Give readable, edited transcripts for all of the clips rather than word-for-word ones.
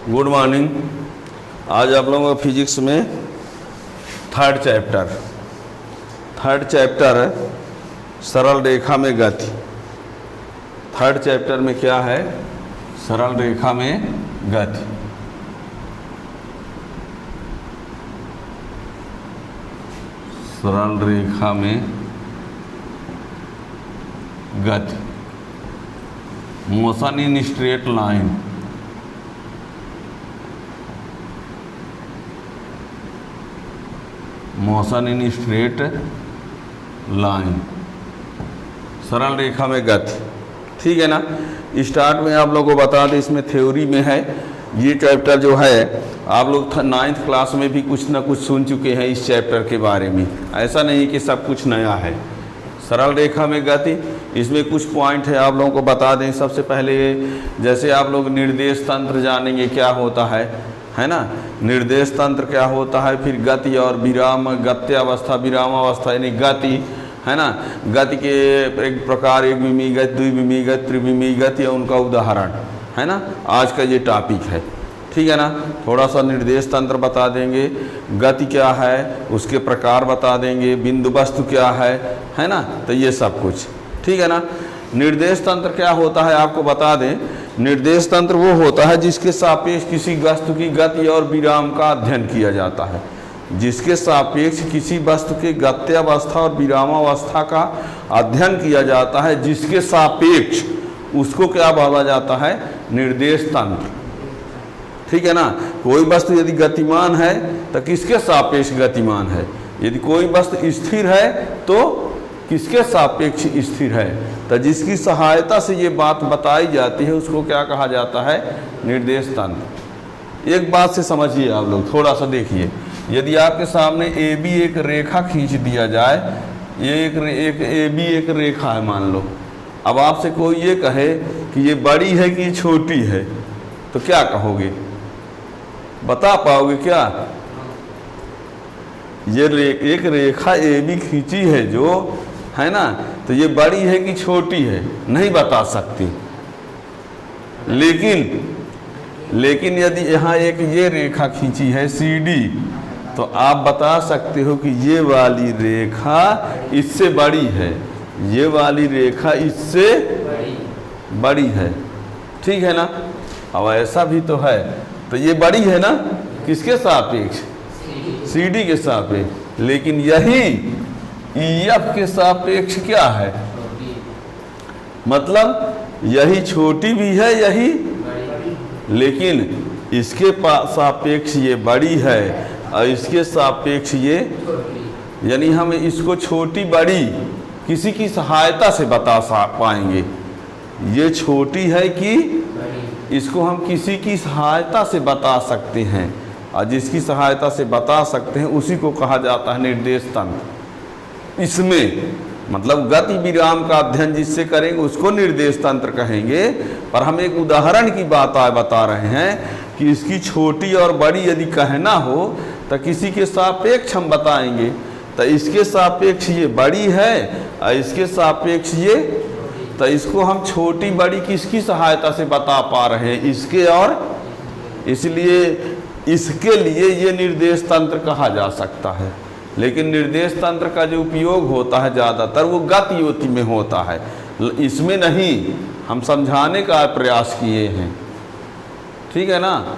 Good morning. आज आप लोगों का फिजिक्स में थर्ड चैप्टर है सरल रेखा में गति। थर्ड चैप्टर में क्या है? सरल रेखा में गति। सरल रेखा में गति, motion in straight line. Motion in straight line, सरल रेखा में गति। ठीक है ना। स्टार्ट में आप लोगों को बता दें, इसमें थ्योरी में है। ये चैप्टर जो है आप लोग 9th क्लास में भी कुछ ना कुछ सुन चुके हैं इस चैप्टर के बारे में। ऐसा नहीं कि सब कुछ नया है। सरल रेखा में गति, इसमें कुछ पॉइंट है आप लोगों को बता दें। सबसे पहले जैसे आप लोग निर्देश तंत्र जानेंगे क्या होता है ना। निर्देश तंत्र क्या होता है, फिर गति और विराम, गत्यावस्था, विरामावस्था यानी गति, है ना। गति के एक प्रकार, एक विमी गति, द्विविमी गति, त्रिविमी गति और उनका उदाहरण, है ना। आज का ये टॉपिक है। ठीक है ना। थोड़ा सा निर्देश तंत्र बता देंगे, गति क्या है उसके प्रकार बता देंगे, बिंदु वस्तु क्या है ना। तो ये सब कुछ ठीक है ना। निर्देश तंत्र क्या होता है आपको बता दें। निर्देश तंत्र वो होता है जिसके सापेक्ष किसी वस्तु की गति और विराम का अध्ययन किया जाता है। जिसके सापेक्ष किसी वस्तु के गत्यावस्था और विरामावस्था का अध्ययन किया जाता है, जिसके सापेक्ष उसको क्या बोला जाता है? निर्देश तंत्र। ठीक है ना। कोई वस्तु यदि गतिमान है तो किसके सापेक्ष गतिमान है? यदि कोई वस्तु स्थिर है तो किसके सापेक्ष स्थिर है? तो जिसकी सहायता से ये बात बताई जाती है उसको क्या कहा जाता है? निर्देश तंत्र। एक बात से समझिए आप लोग, थोड़ा सा देखिए। यदि आपके सामने ए बी एक रेखा खींच दिया जाए, ये एक ए बी एक रेखा है मान लो। अब आपसे कोई ये कहे कि ये बड़ी है कि ये छोटी है, तो क्या कहोगे? बता पाओगे क्या? ये एक रेखा ए बी खींची है जो, है ना, तो ये बड़ी है कि छोटी है? नहीं बता सकती। लेकिन यदि यहाँ एक ये रेखा खींची है सी डी, तो आप बता सकते हो कि ये वाली रेखा इससे बड़ी है, ये वाली रेखा इससे बड़ी है। ठीक है ना। अब ऐसा भी तो है, तो ये बड़ी है ना किसके सापेक्ष? सी डी के सापेक्ष। लेकिन यही EF के सापेक्ष क्या है? मतलब यही छोटी भी है यही, लेकिन इसके सापेक्ष ये बड़ी है और इसके सापेक्ष ये, यानी हम इसको छोटी बड़ी किसी की सहायता से बता पाएंगे। ये छोटी है कि इसको हम किसी की सहायता से बता सकते हैं, और जिसकी सहायता से बता सकते हैं उसी को कहा जाता है निर्देश तंत्र। इसमें मतलब गति विराम का अध्ययन जिससे करेंगे उसको निर्देश तंत्र कहेंगे। पर हम एक उदाहरण की बात बता रहे हैं कि इसकी छोटी और बड़ी यदि कहना हो तो किसी के सापेक्ष हम बताएंगे। तो इसके सापेक्ष ये बड़ी है और इसके सापेक्ष ये, तो इसको हम छोटी बड़ी किसकी सहायता से बता पा रहे हैं? इसके और, इसलिए इसके लिए ये निर्देश तंत्र कहा जा सकता है। लेकिन निर्देश तंत्र का जो उपयोग होता है ज़्यादातर वो गति में होता है, इसमें नहीं। हम समझाने का प्रयास किए हैं। ठीक है ना।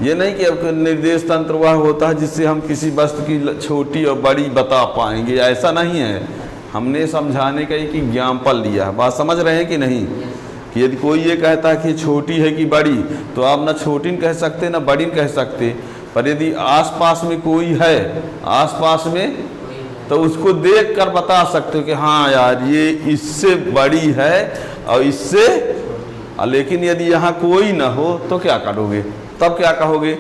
ये नहीं कि अब निर्देश तंत्र वह होता है जिससे हम किसी वस्तु की छोटी और बड़ी बता पाएंगे, ऐसा नहीं है। हमने समझाने का एक एग्जाम्पल लिया है। बात समझ रहे हैं कि नहीं? कि यदि कोई ये कहता है कि छोटी है कि बड़ी, तो आप ना छोटी कह सकते ना बड़ी कह सकते। पर यदि आसपास में कोई है, आसपास में, तो उसको देखकर बता सकते हो कि हाँ यार ये इससे बड़ी है और इससे। लेकिन यदि यहाँ कोई ना हो तो क्या करोगे? तब क्या कहोगे?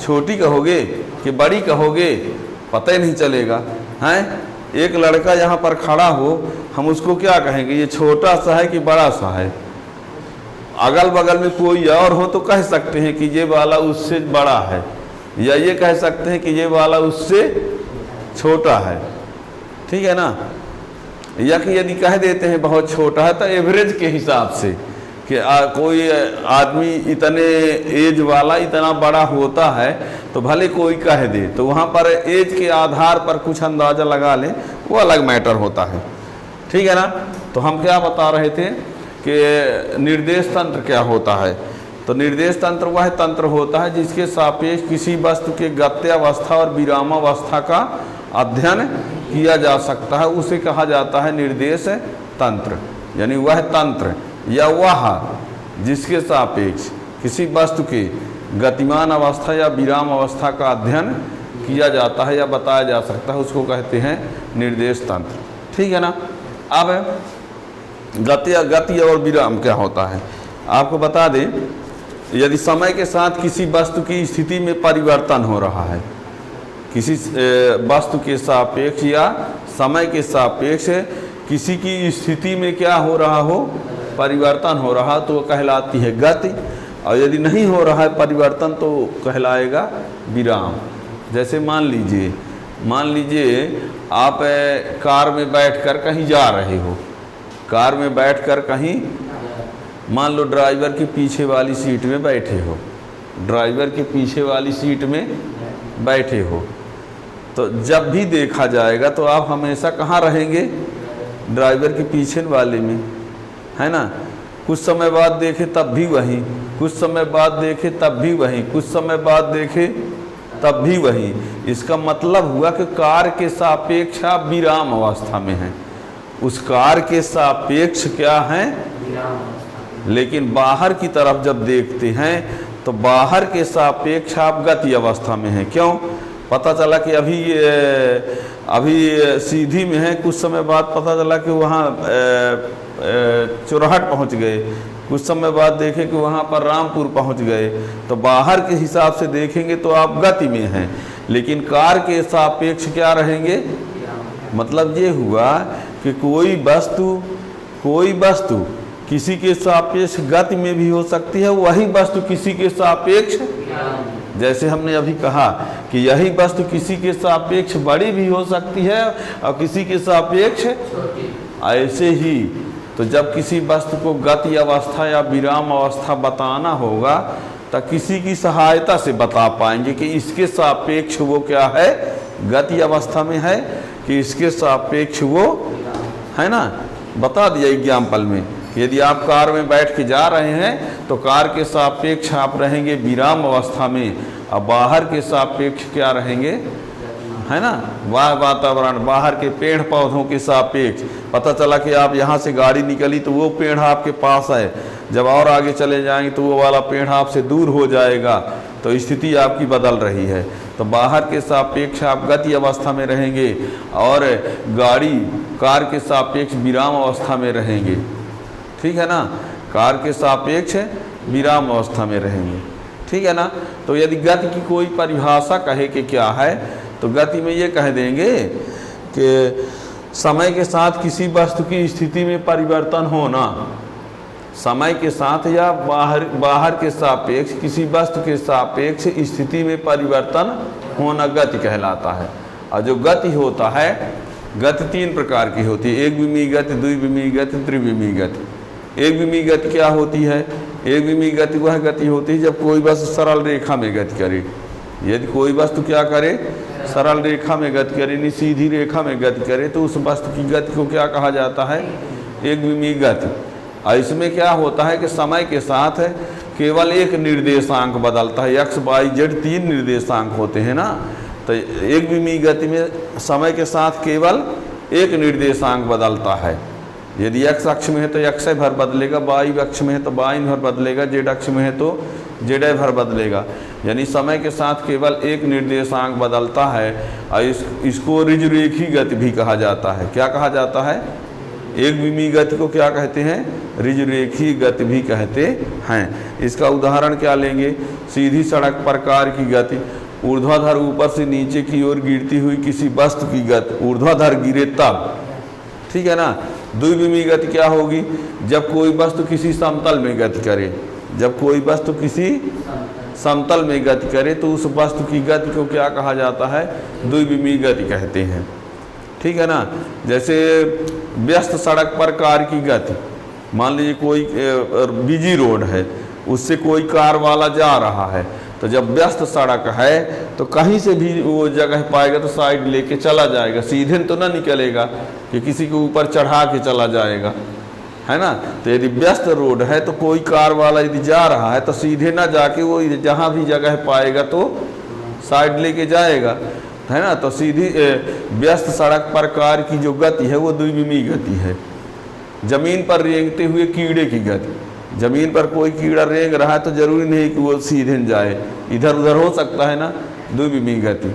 छोटी कहोगे कि बड़ी कहोगे? पता ही नहीं चलेगा। हैं, एक लड़का यहाँ पर खड़ा हो, हम उसको क्या कहेंगे? ये छोटा सा है कि बड़ा सा है? अगल बगल में कोई और हो तो कह सकते हैं कि ये वाला उससे बड़ा है, या ये कह सकते हैं कि ये वाला उससे छोटा है। ठीक है ना। या कि यदि कह देते हैं बहुत छोटा है तो एवरेज के हिसाब से, कि कोई आदमी इतने एज वाला इतना बड़ा होता है तो भले कोई कह दे, तो वहाँ पर एज के आधार पर कुछ अंदाज़ा लगा ले, वो अलग मैटर होता है। ठीक है ना। तो हम क्या बता रहे थे कि निर्देश तंत्र क्या होता है। तो निर्देश तंत्र वह तंत्र होता है जिसके सापेक्ष किसी वस्तु के गत्यावस्था और विरामावस्था का अध्ययन किया जा सकता है, उसे कहा जाता है निर्देश तंत्र। यानी वह तंत्र या वह जिसके सापेक्ष किसी वस्तु के गतिमान अवस्था या विराम अवस्था का अध्ययन किया जाता है या बताया जा सकता है, उसको कहते हैं निर्देश तंत्र। ठीक है ना। अब गति और विराम क्या होता है आपको बता दें। यदि समय के साथ किसी वस्तु की स्थिति में परिवर्तन हो रहा है, किसी वस्तु के सापेक्ष या समय के सापेक्ष किसी की स्थिति में क्या हो रहा हो, परिवर्तन हो रहा, तो कहलाती है गति। और यदि नहीं हो रहा है परिवर्तन तो कहलाएगा विराम। जैसे मान लीजिए आप कार में बैठकर कहीं जा रहे हो, कार में बैठकर कहीं, मान लो ड्राइवर के पीछे वाली सीट में बैठे हो, ड्राइवर के पीछे वाली सीट में बैठे हो, तो जब भी देखा जाएगा तो आप हमेशा कहाँ रहेंगे, ड्राइवर के पीछे वाले में, है ना। कुछ समय बाद देखे तब भी वही, कुछ समय बाद देखे तब भी वही, कुछ समय बाद देखे तब भी वही। इसका मतलब हुआ कि कार के सापेक्ष आप विराम अवस्था में हैं, उस कार के सापेक्ष क्या है, लेकिन बाहर की तरफ जब देखते हैं तो बाहर के सापेक्ष आप गति अवस्था में हैं। क्यों? पता चला कि अभी सीधी में है, कुछ समय बाद पता चला कि वहाँ चौराहट पहुँच गए, कुछ समय बाद देखें कि वहाँ पर रामपुर पहुँच गए, तो बाहर के हिसाब से देखेंगे तो आप गति में हैं, लेकिन कार के सापेक्ष क्या रहेंगे। मतलब ये हुआ कि कोई वस्तु किसी के सापेक्ष गति में भी हो सकती है, वही वस्तु किसी के सापेक्ष, जैसे हमने अभी कहा कि यही वस्तु किसी के सापेक्ष बड़ी भी हो सकती है और किसी के सापेक्ष, ऐसे ही तो जब किसी वस्तु को गति अवस्था या विराम अवस्था बताना होगा तो किसी की सहायता से बता पाएंगे कि इसके सापेक्ष वो क्या है, गति अवस्था में है, कि इसके सापेक्ष वो, है ना। बता दिया एग्जाम्पल में, यदि आप कार में बैठ के जा रहे हैं तो कार के सापेक्ष आप रहेंगे विराम अवस्था में, और बाहर के सापेक्ष क्या रहेंगे, है ना, वह वातावरण, बाहर के पेड़ पौधों के सापेक्ष। पता चला कि आप यहाँ से गाड़ी निकली तो वो पेड़ आपके पास है, जब और आगे चले जाएंगे तो वो वाला पेड़ आपसे दूर हो जाएगा, तो स्थिति आपकी बदल रही है। तो बाहर के सापेक्ष आप गति अवस्था में रहेंगे और कार के सापेक्ष विराम अवस्था में रहेंगे। ठीक है ना, कार के सापेक्ष विराम अवस्था में रहेंगे। ठीक है ना। तो यदि गति की कोई परिभाषा कहे कि क्या है, तो गति में ये कह देंगे कि समय के साथ किसी वस्तु की स्थिति में परिवर्तन होना, समय के साथ या बाहर के सापेक्ष किसी वस्तु के सापेक्ष स्थिति में परिवर्तन होना गति कहलाता है। और जो गति होता है, गति तीन प्रकार की होती है, एक विमीय गति, द्विविमीय गति, त्रिविमीय गति। एक विमीय गति क्या होती है? एक विमीय गति वह गति होती है जब कोई वस्तु सरल रेखा में गति करे। यदि कोई वस्तु क्या करे, सरल रेखा में गति करे, नहीं सीधी रेखा में गति करे, तो उस वस्तु की गति को क्या कहा जाता है, एक विमीय गति। और इसमें क्या होता है कि समय के साथ केवल एक निर्देशांक बदलता है, एक्स वाई जेड तीन निर्देशांक होते हैं ना। तो एक विमीय गति में समय के साथ केवल एक निर्देशांक बदलता है। यदि एक्स अक्ष में है तो एक्स भर बदलेगा, वाई अक्ष में है तो वाई भर बदलेगा, जेड अक्ष में है तो जेड भर बदलेगा। यानी समय के साथ केवल एक निर्देशांक बदलता है और इसको ऋजुरेखी गति भी कहा जाता है। क्या कहा जाता है? एक विमीय गति को क्या कहते हैं? ऋजुरेखी गति भी कहते हैं। इसका उदाहरण क्या लेंगे? सीधी सड़क पर कार की गति, ऊर्ध्वाधर ऊपर से नीचे की ओर गिरती हुई किसी वस्तु की गति, ऊर्ध्वाधर गिरे तब। ठीक है ना। द्विविमीय गति क्या होगी? जब कोई वस्तु किसी समतल में गति करे, जब कोई वस्तु किसी समतल में गति करे तो उस वस्तु की गति को क्या कहा जाता है? द्विविमीय गति कहते हैं। ठीक है ना। जैसे व्यस्त सड़क पर कार की गति, मान लीजिए कोई बिजी रोड है, उससे कोई कार वाला जा रहा है, तो जब व्यस्त सड़क है तो कहीं से भी वो जगह पाएगा तो साइड लेके चला जाएगा, सीधे तो ना निकलेगा कि किसी के ऊपर चढ़ा के चला जाएगा, है ना। तो यदि व्यस्त रोड है तो कोई कार वाला यदि जा रहा है तो सीधे ना जाके वो जहाँ भी जगह पाएगा तो साइड लेके जाएगा, है ना। तो सीधी व्यस्त सड़क पर कार की जो गति है वो द्विविमीय गति है। जमीन पर रेंगते हुए कीड़े की गति, जमीन पर कोई कीड़ा रेंग रहा है तो जरूरी नहीं कि वो सीधे जाए, इधर उधर हो सकता है ना, द्विविमीय गति,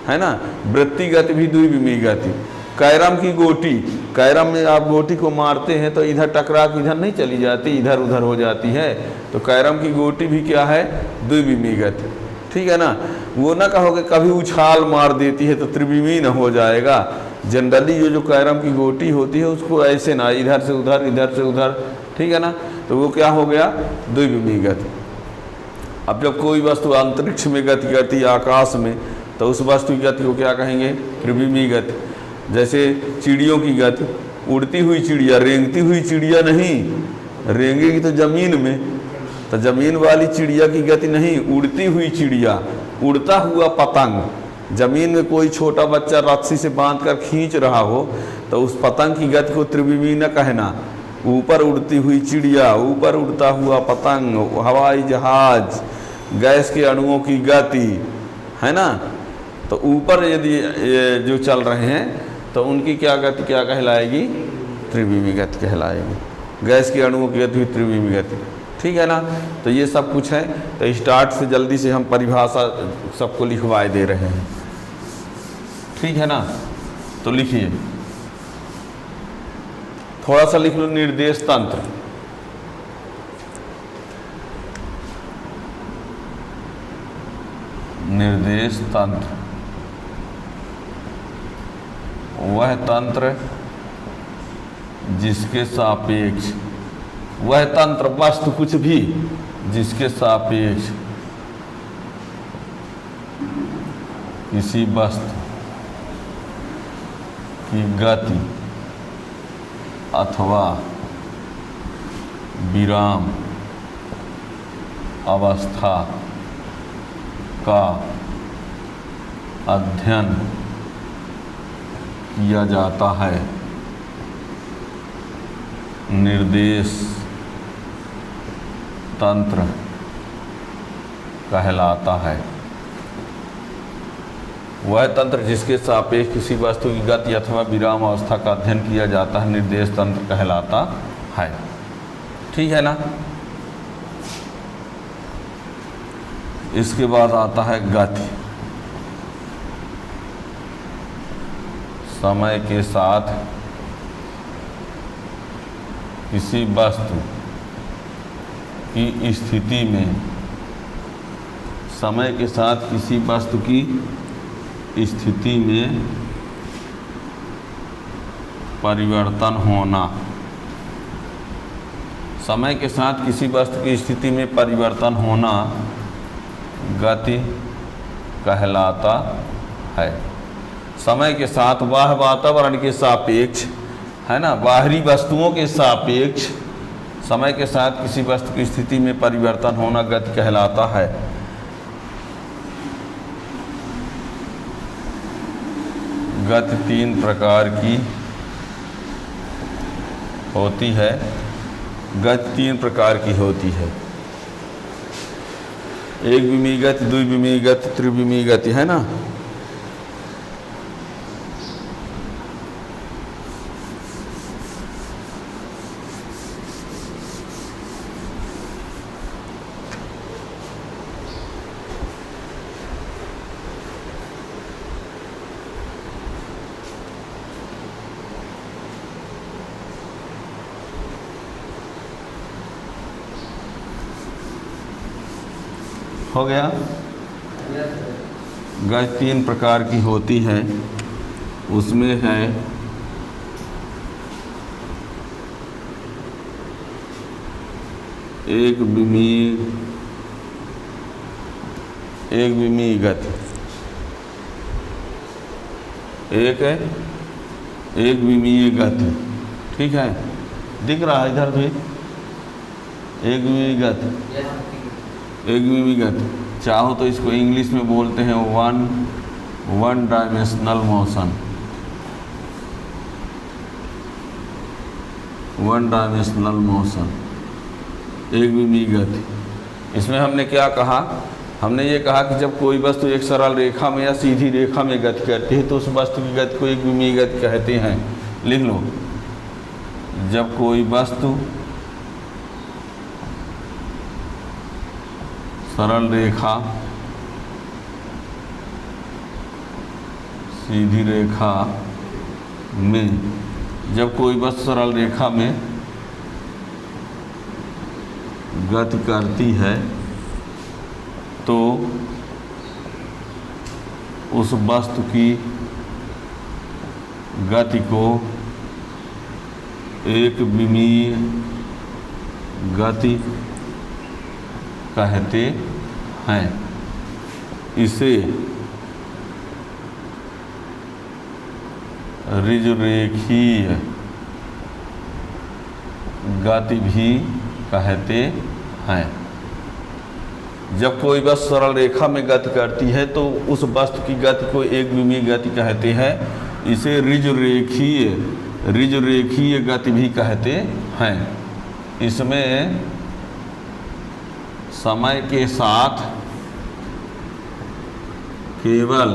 है ना। वृत्ति गति भी द्विविमीय गति। कैरम की गोटी, कैरम में आप गोटी को मारते हैं तो इधर टकरा के इधर नहीं चली जाती, इधर उधर हो जाती है, तो कैरम की गोटी भी क्या है, द्विविमीय गति, ठीक है ना। वो ना कहोगे कभी उछाल मार देती है तो त्रिविमीय न हो जाएगा। जनरली जो कैरम की गोटी होती है उसको ऐसे ना, इधर से उधर, इधर से उधर, ठीक है ना, तो वो क्या हो गया, द्विविमीय गति। अब जब कोई वस्तु अंतरिक्ष में गति करती है, आकाश में, तो उस वस्तु की गति को क्या कहेंगे, त्रिविमीय गति। जैसे चिड़ियों की गति, उड़ती हुई चिड़िया, रेंगती हुई चिड़िया नहीं, रेंगेगी तो जमीन में, तो जमीन वाली चिड़िया की गति नहीं, उड़ती हुई चिड़िया, उड़ता हुआ पतंग। जमीन में कोई छोटा बच्चा रस्सी से बांधकर खींच रहा हो तो उस पतंग की गति को त्रिविमीय न कहना। ऊपर उड़ती हुई चिड़िया, ऊपर उड़ता हुआ पतंग, हवाई जहाज, गैस के अणुओं की गति, है ना। तो ऊपर यदि जो चल रहे हैं तो उनकी क्या गति क्या कहलाएगी, त्रिविमीय गति कहलाएगी। गैस के अणुओं की गति त्रिविमीय गति, ठीक है ना। तो ये सब कुछ है। तो स्टार्ट से जल्दी से हम परिभाषा सबको लिखवाए दे रहे हैं, ठीक है ना। तो लिखिए, थोड़ा सा लिख लो, निर्देश तंत्र। निर्देश तंत्र वह तंत्र जिसके सापेक्ष, वह तंत्र वस्तु कुछ भी जिसके सापेक्ष किसी वस्तु की गति अथवा विराम अवस्था का अध्ययन किया जाता है, निर्देश तंत्र कहलाता है। वह तंत्र जिसके सापेक्ष किसी वस्तु की गति अथवा विराम अवस्था का अध्ययन किया जाता है, निर्देश तंत्र कहलाता है, ठीक है ना। इसके बाद आता है गति। समय के साथ किसी वस्तु की स्थिति में, समय के साथ किसी वस्तु की स्थिति में परिवर्तन होना, समय के साथ किसी वस्तु की स्थिति में परिवर्तन होना गति कहलाता है। समय के साथ वह वातावरण के सापेक्ष, है ना, बाहरी वस्तुओं के सापेक्ष समय के साथ किसी वस्तु की स्थिति में परिवर्तन होना गति कहलाता है। गति तीन प्रकार की होती है। गति तीन प्रकार की होती है, एक विमीय गति, द्विविमीय गति, त्रिविमीय गति, है ना। हो गया। गति तीन प्रकार की होती है, उसमें है एक विमीय गति, एक विमीय गति, ठीक है। दिख रहा है इधर भी, एक विमी गति, एक विमी गति। चाहो तो इसको इंग्लिश में बोलते हैं one dimensional motion, one dimensional motion, एक विमी गति। इसमें हमने क्या कहा, हमने ये कहा कि जब कोई वस्तु एक सरल रेखा में या सीधी रेखा में गति करती है तो उस वस्तु की गति को एक विमी गति कहते हैं। लिख लो, जब कोई वस्तु सरल रेखा, सीधी रेखा में, जब कोई वस्तु सरल रेखा में गति करती है तो उस वस्तु की गति को एक विमीय गति कहते हैं। इसे ऋजुरेखीय गति भी कहते हैं। जब कोई वस्तु सरल रेखा में गति करती है तो उस वस्तु की गति को एक विमीय गति कहते हैं। इसे ऋजुरेखीय गति भी कहते हैं। इसमें समय के साथ केवल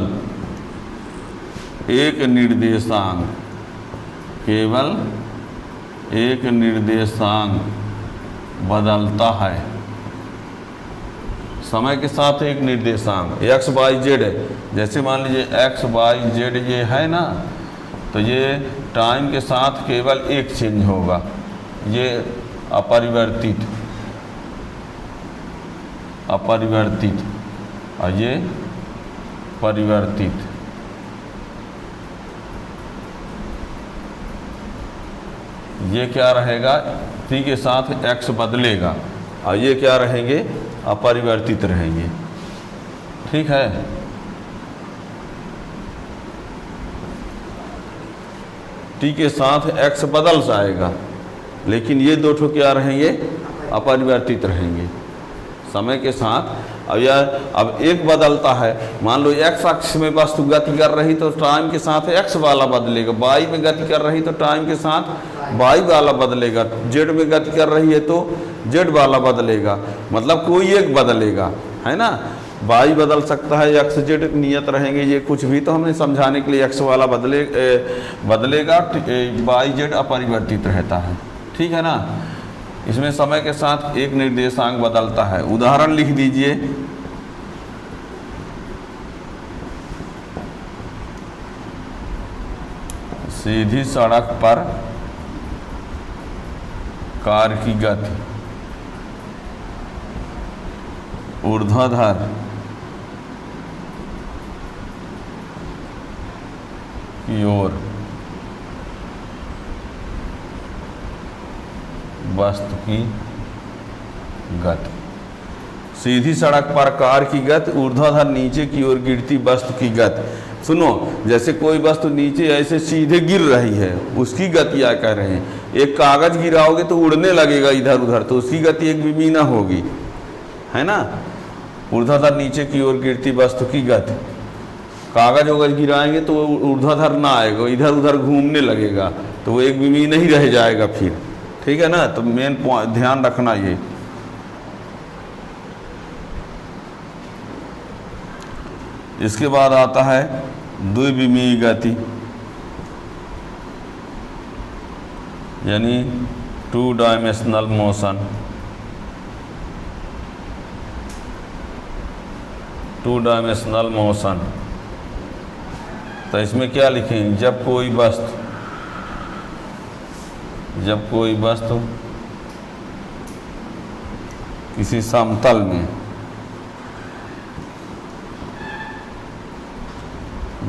एक निर्देशांक, केवल एक निर्देशांक बदलता है। समय के साथ एक निर्देशांक एक्स वाई जेड है, जैसे मान लीजिए एक्स वाई जेड ये है ना, तो ये टाइम के साथ केवल एक चेंज होगा, ये अपरिवर्तित, अपरिवर्तित, और ये परिवर्तित। ये क्या रहेगा, टी के साथ एक्स बदलेगा और ये क्या रहेंगे, अपरिवर्तित रहेंगे। ठीक है, टी के साथ एक्स बदल जाएगा लेकिन ये दो ठो क्या रहेंगे, अपरिवर्तित रहेंगे समय के साथ। अब यार अब एक बदलता है, मान लो एक्स अक्ष में वस्तु गति कर रही तो टाइम के साथ एक्स वाला बदलेगा, वाई में गति कर रही तो टाइम के साथ वाई वाला बदलेगा, जेड में गति कर रही है तो जेड वाला बदलेगा, मतलब कोई एक बदलेगा, है ना। वाई बदल सकता है, एक्स जेड नियत रहेंगे, ये कुछ भी तो हमने समझाने के लिए एक्स वाला बदलेगा, वाई जेड अपरिवर्तित रहता है। ठीक है ना। इसमें समय के साथ एक निर्देशांक बदलता है। उदाहरण लिख दीजिए, सीधी सड़क पर कार की गति ऊर्ध्वाधर की ओर वस्तु की गति। सीधी सड़क पर कार की गति ऊर्ध्वाधर नीचे की ओर गिरती वस्तु की गति। सुनो, जैसे कोई वस्तु नीचे ऐसे सीधे गिर रही है उसकी गति क्या कह रहे हैं। एक कागज गिराओगे तो उड़ने लगेगा इधर उधर, तो उसकी गति एक विमी ना होगी, है ना। ऊर्ध्वाधर नीचे की ओर गिरती वस्तु की गति। कागज वगैरह गिराएंगे तो वो ऊर्ध्वाधर ना आएगा, इधर उधर घूमने लगेगा, तो वो एक विमी नहीं रह जाएगा फिर। ठीक है ना। तो मेन पॉइंट ध्यान रखना ये। इसके बाद आता है द्विविमीय गति, यानी two dimensional motion. Two dimensional motion, तो इसमें क्या लिखेंगे, जब कोई वस्तु किसी समतल में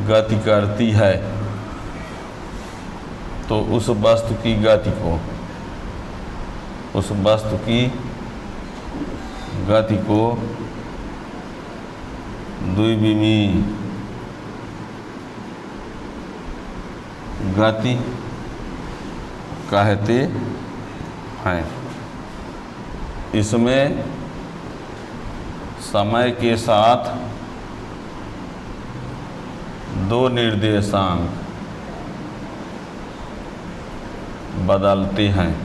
गति करती है तो उस वस्तु की गति को द्विविमीय गति कहते हैं। इसमें समय के साथ दो निर्देशांक बदलते हैं।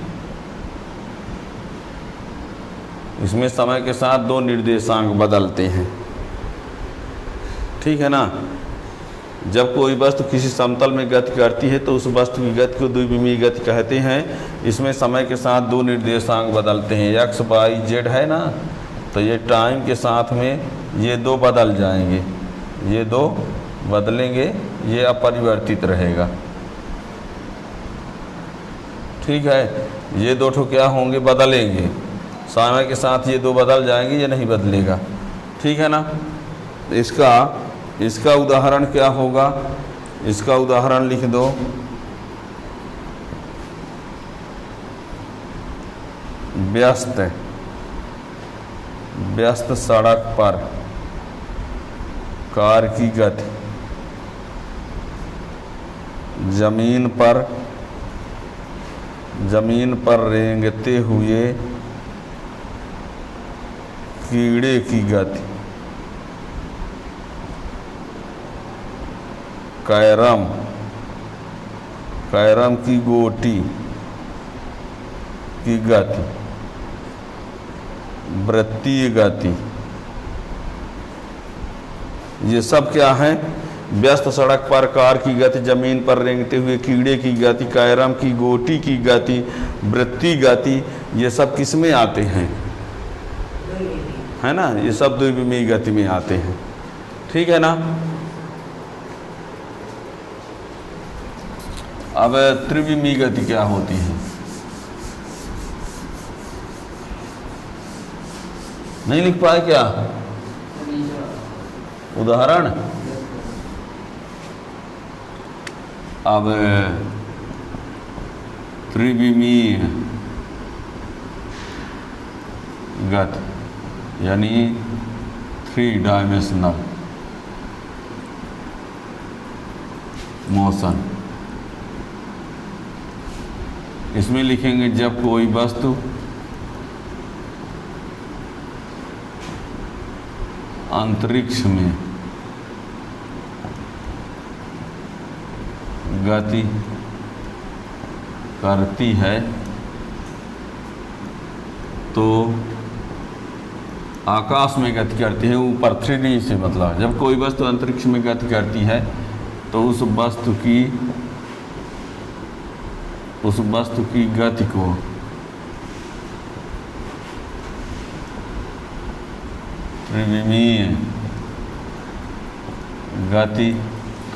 इसमें समय के साथ दो निर्देशांक बदलते हैं, ठीक है ना। जब कोई वस्तु किसी समतल में गति करती है तो उस वस्तु की गति को द्विविमीय गति कहते हैं। इसमें समय के साथ दो निर्देशांक बदलते हैं, एक्स वाई जेड है ना, तो ये टाइम के साथ में ये दो बदल जाएंगे, ये दो बदलेंगे, ये अपरिवर्तित रहेगा, ठीक है। ये दो ठो क्या होंगे, बदलेंगे, समय के साथ ये दो बदल जाएंगे, ये नहीं बदलेगा, ठीक है ना। इसका उदाहरण क्या होगा, इसका उदाहरण लिख दो। व्यस्त सड़क पर कार की गति जमीन पर रेंगते हुए कीड़े की गति कैरम की गोटी की गति वृत्तीय गति, ये सब क्या है, व्यस्त सड़क पर कार की गति, जमीन पर रेंगते हुए कीड़े की गति, कैरम की गोटी की गति, वृत्तीय गति, ये सब किस में आते हैं, है ना, ये सब द्विविमीय गति में आते हैं, ठीक है ना। अब त्रिविमीय गति क्या होती है, नहीं लिख पाए क्या उदाहरण। अब त्रिविमीय गति यानी 3 डायमेंशनल मोशन, इसमें लिखेंगे जब कोई वस्तु अंतरिक्ष में गति करती है तो आकाश में गति करती है, ऊपर 3D से मतलब जब कोई वस्तु अंतरिक्ष में गति करती है तो उस वस्तु की गति को त्रिविमीय गति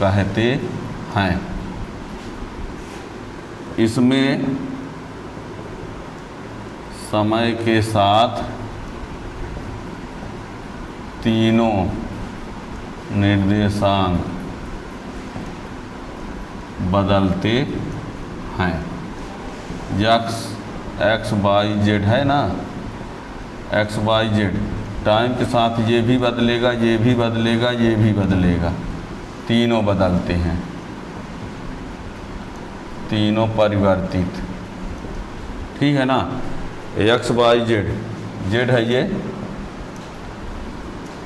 कहते हैं। इसमें समय के साथ तीनों निर्देशांक बदलते हैं। एक्स वाई जेड है ना, एक्स वाई जेड, टाइम के साथ ये भी बदलेगा, ये भी बदलेगा, ये भी बदलेगा, तीनों बदलते हैं, तीनों परिवर्तित, ठीक है ना। एक्स वाई जेड, जेड है ये,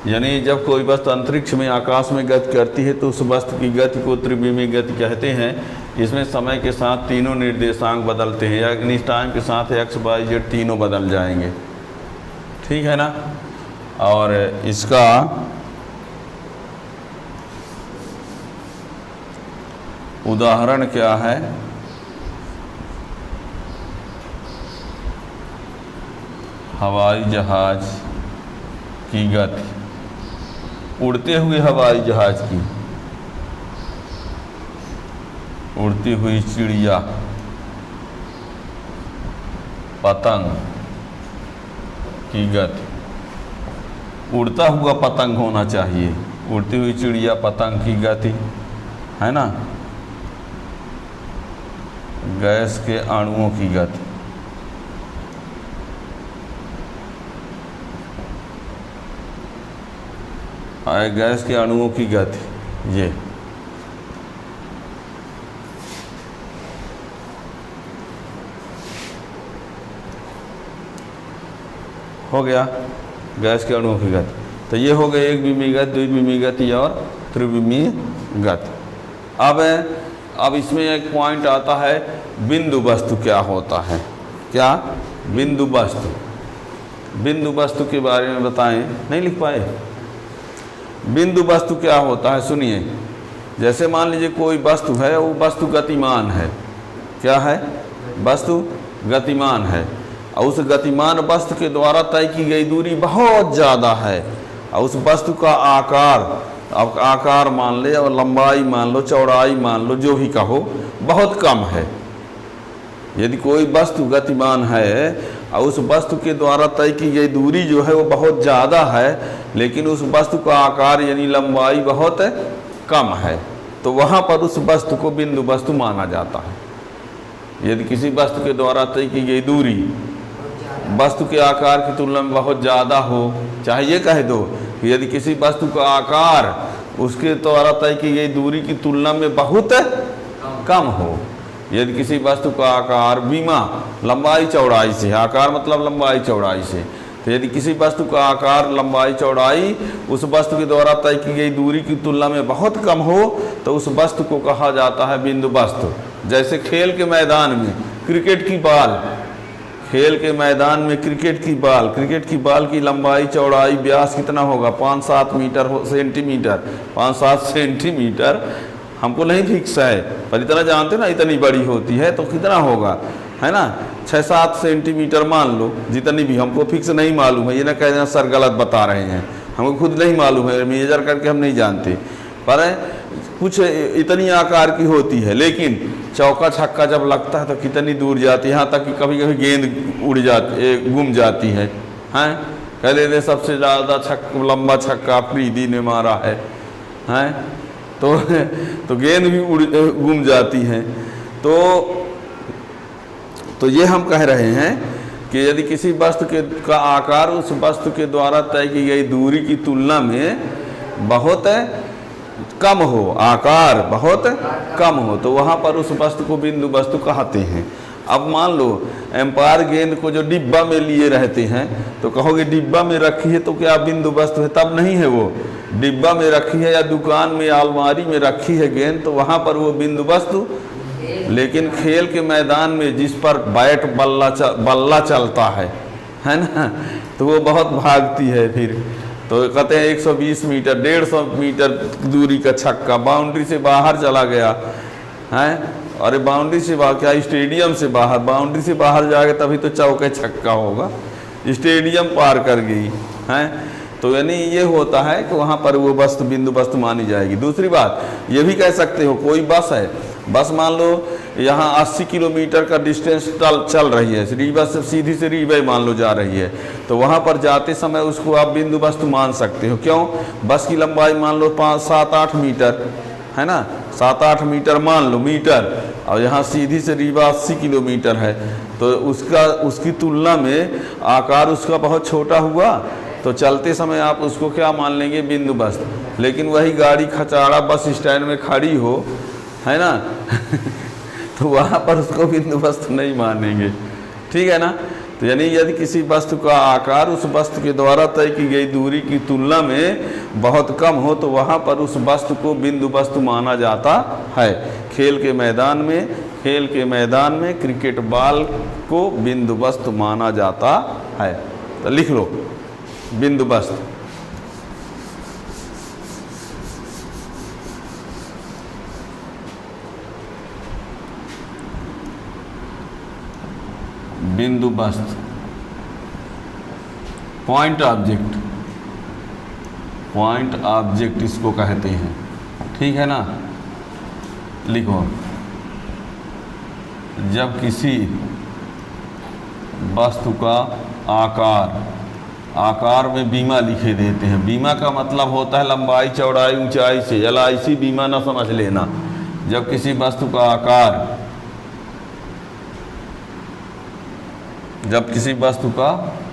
यानी जब कोई वस्तु अंतरिक्ष में आकाश में गति करती है तो उस वस्तु की गति को त्रिविमीय गति कहते हैं। इसमें समय के साथ तीनों निर्देशांक बदलते हैं, यानी टाइम के साथ एक्स वाई जेड तीनों बदल जाएंगे, ठीक है ना। और इसका उदाहरण क्या है, हवाई जहाज की गति, उड़ते हुए हवाई जहाज की, उड़ती हुई चिड़िया, पतंग की गति, उड़ता हुआ पतंग होना चाहिए, उड़ती हुई चिड़िया पतंग की गति, है ना। गैस के अणुओं की गति, गैस के अणुओं की गति, ये हो गया गैस के अणुओं की गति। तो ये हो गए एक विमीय गति, द्विविमीय गति और त्रिविमीय गति। अब इसमें एक पॉइंट आता है, बिंदु वस्तु क्या होता है। क्या? बिंदु वस्तु। बिंदु वस्तु के बारे में बताएं, नहीं लिख पाए? बिंदु वस्तु क्या होता है सुनिए। जैसे मान लीजिए कोई वस्तु है, वो वस्तु गतिमान है। क्या है? वस्तु गतिमान है और उस गतिमान वस्तु के द्वारा तय की गई दूरी बहुत ज़्यादा है और उस वस्तु का आकार, अब आकार मान ले और लंबाई मान लो, चौड़ाई मान लो, जो भी कहो, बहुत कम है। यदि कोई वस्तु गतिमान है और उस वस्तु के द्वारा तय की गई दूरी जो है वो बहुत ज़्यादा है, लेकिन उस वस्तु का आकार यानी लंबाई बहुत कम है, तो वहाँ पर उस वस्तु को बिंदु वस्तु माना जाता है। यदि किसी वस्तु के द्वारा तय की गई दूरी वस्तु के आकार की तुलना में बहुत ज़्यादा हो, चाहे ये कह दो कि यदि किसी वस्तु का आकार उसके द्वारा तय की गई दूरी की तुलना में बहुत कम हो, यदि किसी वस्तु का आकार बीमा लंबाई चौड़ाई से, आकार मतलब लंबाई चौड़ाई से, तो यदि किसी वस्तु का आकार लंबाई चौड़ाई उस वस्तु के द्वारा तय की गई दूरी की तुलना में बहुत कम हो, तो उस वस्तु को कहा जाता है बिंदु वस्तु। जैसे खेल के मैदान में क्रिकेट की बॉल, खेल के मैदान में क्रिकेट की बॉल की लंबाई चौड़ाई व्यास कितना होगा? 5-7 मीटर सेंटीमीटर, 5-7 सेंटीमीटर, हमको नहीं फिक्स है पर इतना जानते ना, इतनी बड़ी होती है तो कितना होगा, है ना? 6-7 सेंटीमीटर मान लो, जितनी भी, हमको फिक्स नहीं मालूम है। ये ना कह देना सर गलत बता रहे हैं, हमको खुद नहीं मालूम है, मेजर करके हम नहीं जानते, पर कुछ इतनी आकार की होती है। लेकिन चौका छक्का जब लगता है तो कितनी दूर जाती है, यहाँ तक कि कभी कभी गेंद उड़ जाती, गुम जाती है। हैं कह देते सबसे ज़्यादा लंबा छक्का अफरीदी ने मारा है, हैं तो गेंद भी गुम जाती है। तो ये हम कह रहे हैं कि यदि किसी वस्तु का आकार उस वस्तु के द्वारा तय की गई दूरी की तुलना में बहुत कम हो, आकार बहुत कम हो, तो वहाँ पर उस वस्तु को बिंदु वस्तु कहते हैं। अब मान लो एम्पायर गेंद को जो डिब्बा में लिए रहते हैं, तो कहोगे डिब्बा में रखी है तो क्या बिंदु वस्तु है? तब नहीं है, वो डिब्बा में रखी है या दुकान में अलमारी में रखी है गेंद, तो वहाँ पर वो बिंदु वस्तु। लेकिन खेल के मैदान में जिस पर बैट बल्ला चलता है ना, तो वो बहुत भागती है, फिर तो कहते हैं 120 मीटर 150 मीटर दूरी का छक्का बाउंड्री से बाहर चला गया है। अरे बाउंड्री से बाहर क्या, स्टेडियम से बाहर, बाउंड्री से बाहर जाएगा तभी तो चौके छक्का होगा, स्टेडियम पार कर गई है। तो यानी ये होता है कि वहाँ पर वो वस्तु बिंदु वस्तु मानी जाएगी। दूसरी बात ये भी कह सकते हो, कोई बस है, बस मान लो यहाँ 80 किलोमीटर का डिस्टेंस चल रही है, रीवा से सीधी से रीवा मान लो जा रही है, तो वहाँ पर जाते समय उसको आप बिंदु वस्तु मान सकते हो। क्यों? बस की लंबाई मान लो 5-7-8 मीटर है ना, 7-8 मीटर मान लो मीटर, और यहाँ सीधी से रीवा 80 किलोमीटर है, तो उसकी तुलना में आकार उसका बहुत छोटा हुआ, तो चलते समय आप उसको क्या मान लेंगे? बिंदु वस्तु। लेकिन वही गाड़ी खचाड़ा बस स्टैंड में खड़ी हो, है ना तो वहाँ पर उसको बिंदु वस्तु नहीं मानेंगे, ठीक है ना। तो यानी यदि किसी वस्तु का आकार उस वस्तु के द्वारा तय की गई दूरी की तुलना में बहुत कम हो, तो वहाँ पर उस वस्तु को बिंदु वस्तु माना जाता है। खेल के मैदान में क्रिकेट बॉल को बिंदु वस्तु माना जाता है। तो लिख लो बिंदु वस्तु। बिंदु वस्तु, पॉइंट ऑब्जेक्ट इसको कहते हैं, ठीक है ना। लिखो, जब किसी वस्तु का आकार में बीमा लिखे देते हैं। बीमा का मतलब होता है लंबाई चौड़ाई ऊंचाई से, LIC बीमा ना समझ लेना। जब किसी वस्तु का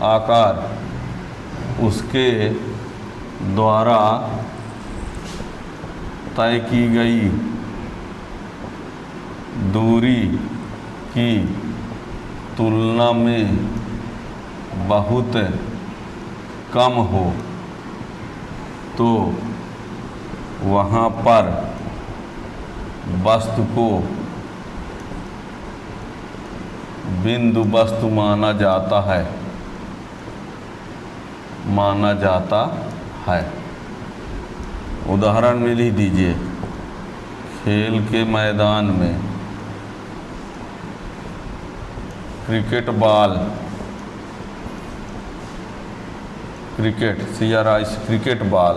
आकार उसके द्वारा तय की गई दूरी की तुलना में बहुत कम हो तो वहाँ पर वस्तु को बिंदु वस्तु माना जाता है, माना जाता है। उदाहरण में लिख दीजिए, खेल के मैदान में cricket ball, cricket CRI cricket ball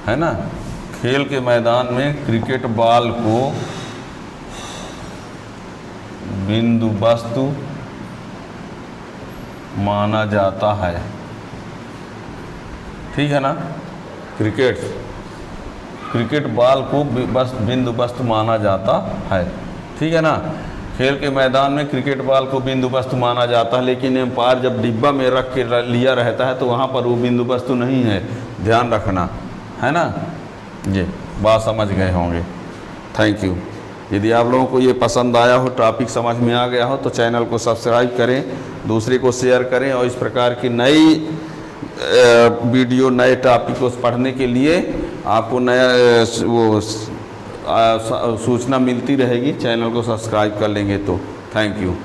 है ना, खेल के मैदान में क्रिकेट बॉल को बिंदु वस्तु माना जाता है। ठीक है ना, क्रिकेट बॉल को बस बिंदु वस्तु माना जाता है। ठीक है ना, खेल के मैदान में क्रिकेट बॉल को बिंदु वस्तु माना जाता है, लेकिन एम्पायर जब डिब्बा में रख के लिया रहता है तो वहाँ पर वो बिंदु वस्तु नहीं है, ध्यान रखना है ना। जी बात समझ गए होंगे। Thank you. यदि आप लोगों को ये पसंद आया हो, टॉपिक समझ में आ गया हो तो चैनल को सब्सक्राइब करें, दूसरे को शेयर करें, और इस प्रकार की नई वीडियो, नए टॉपिक को पढ़ने के लिए आपको नया वो सूचना मिलती रहेगी। चैनल को सब्सक्राइब कर लेंगे तो थैंक यू।